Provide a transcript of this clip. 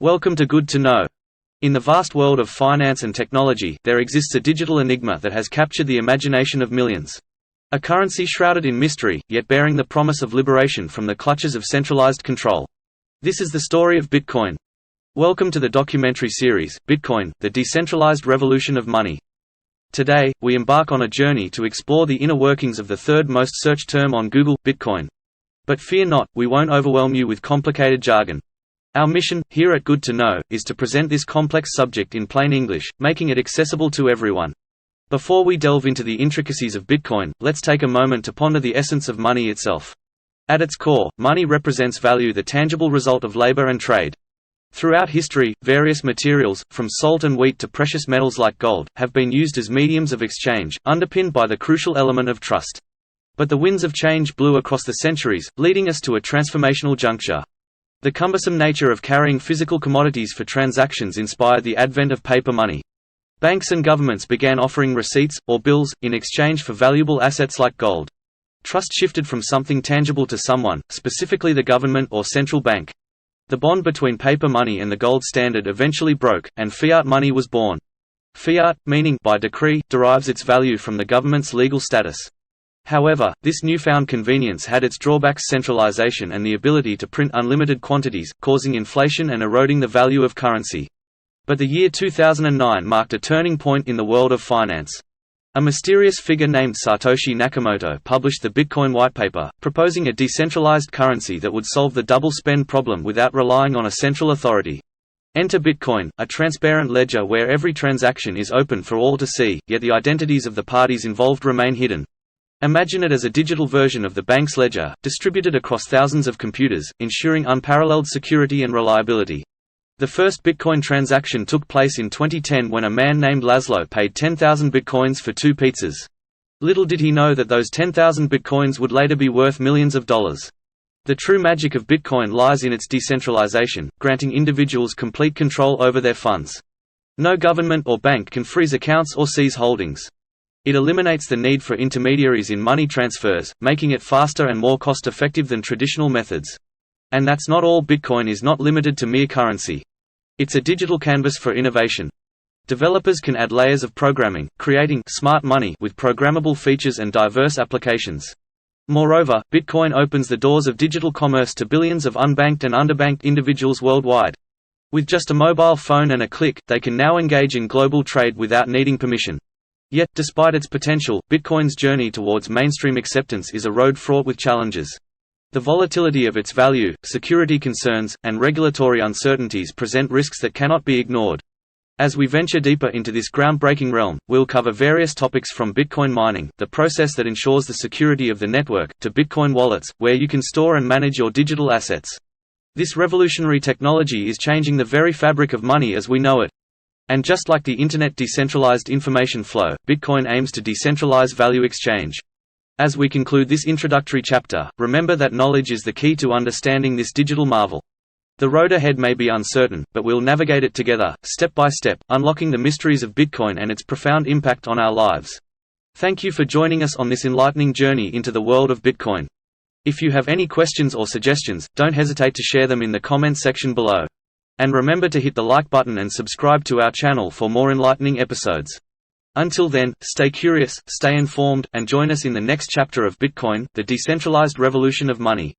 Welcome to Good to Know. In the vast world of finance and technology, there exists a digital enigma that has captured the imagination of millions. A currency shrouded in mystery, yet bearing the promise of liberation from the clutches of centralized control. This is the story of Bitcoin. Welcome to the documentary series, Bitcoin, the Decentralized Revolution of Money. Today, we embark on a journey to explore the inner workings of the third most searched term on Google, Bitcoin. But fear not, we won't overwhelm you with complicated jargon. Our mission, here at Good to Know, is to present this complex subject in plain English, making it accessible to everyone. Before we delve into the intricacies of Bitcoin, let's take a moment to ponder the essence of money itself. At its core, money represents value, the tangible result of labor and trade. Throughout history, various materials, from salt and wheat to precious metals like gold, have been used as mediums of exchange, underpinned by the crucial element of trust. But the winds of change blew across the centuries, leading us to a transformational juncture. The cumbersome nature of carrying physical commodities for transactions inspired the advent of paper money. Banks and governments began offering receipts, or bills, in exchange for valuable assets like gold. Trust shifted from something tangible to someone, specifically the government or central bank. The bond between paper money and the gold standard eventually broke, and fiat money was born. Fiat, meaning by decree, derives its value from the government's legal status. However, this newfound convenience had its drawbacks: centralization and the ability to print unlimited quantities, causing inflation and eroding the value of currency. But the year 2009 marked a turning point in the world of finance. A mysterious figure named Satoshi Nakamoto published the Bitcoin whitepaper, proposing a decentralized currency that would solve the double spend problem without relying on a central authority. Enter Bitcoin, a transparent ledger where every transaction is open for all to see, yet the identities of the parties involved remain hidden. Imagine it as a digital version of the bank's ledger, distributed across thousands of computers, ensuring unparalleled security and reliability. The first Bitcoin transaction took place in 2010 when a man named Laszlo paid 10,000 Bitcoins for 2 pizzas. Little did he know that those 10,000 Bitcoins would later be worth millions of dollars. The true magic of Bitcoin lies in its decentralization, granting individuals complete control over their funds. No government or bank can freeze accounts or seize holdings. It eliminates the need for intermediaries in money transfers, making it faster and more cost-effective than traditional methods. And that's not all. Bitcoin is not limited to mere currency. It's a digital canvas for innovation. Developers can add layers of programming, creating smart money with programmable features and diverse applications. Moreover, Bitcoin opens the doors of digital commerce to billions of unbanked and underbanked individuals worldwide. With just a mobile phone and a click, they can now engage in global trade without needing permission. Yet, despite its potential, Bitcoin's journey towards mainstream acceptance is a road fraught with challenges. The volatility of its value, security concerns, and regulatory uncertainties present risks that cannot be ignored. As we venture deeper into this groundbreaking realm, we'll cover various topics from Bitcoin mining, the process that ensures the security of the network, to Bitcoin wallets, where you can store and manage your digital assets. This revolutionary technology is changing the very fabric of money as we know it. And just like the Internet decentralized information flow, Bitcoin aims to decentralize value exchange. As we conclude this introductory chapter, remember that knowledge is the key to understanding this digital marvel. The road ahead may be uncertain, but we'll navigate it together, step by step, unlocking the mysteries of Bitcoin and its profound impact on our lives. Thank you for joining us on this enlightening journey into the world of Bitcoin. If you have any questions or suggestions, don't hesitate to share them in the comments section below. And remember to hit the like button and subscribe to our channel for more enlightening episodes. Until then, stay curious, stay informed, and join us in the next chapter of Bitcoin, the Decentralized Revolution of Money.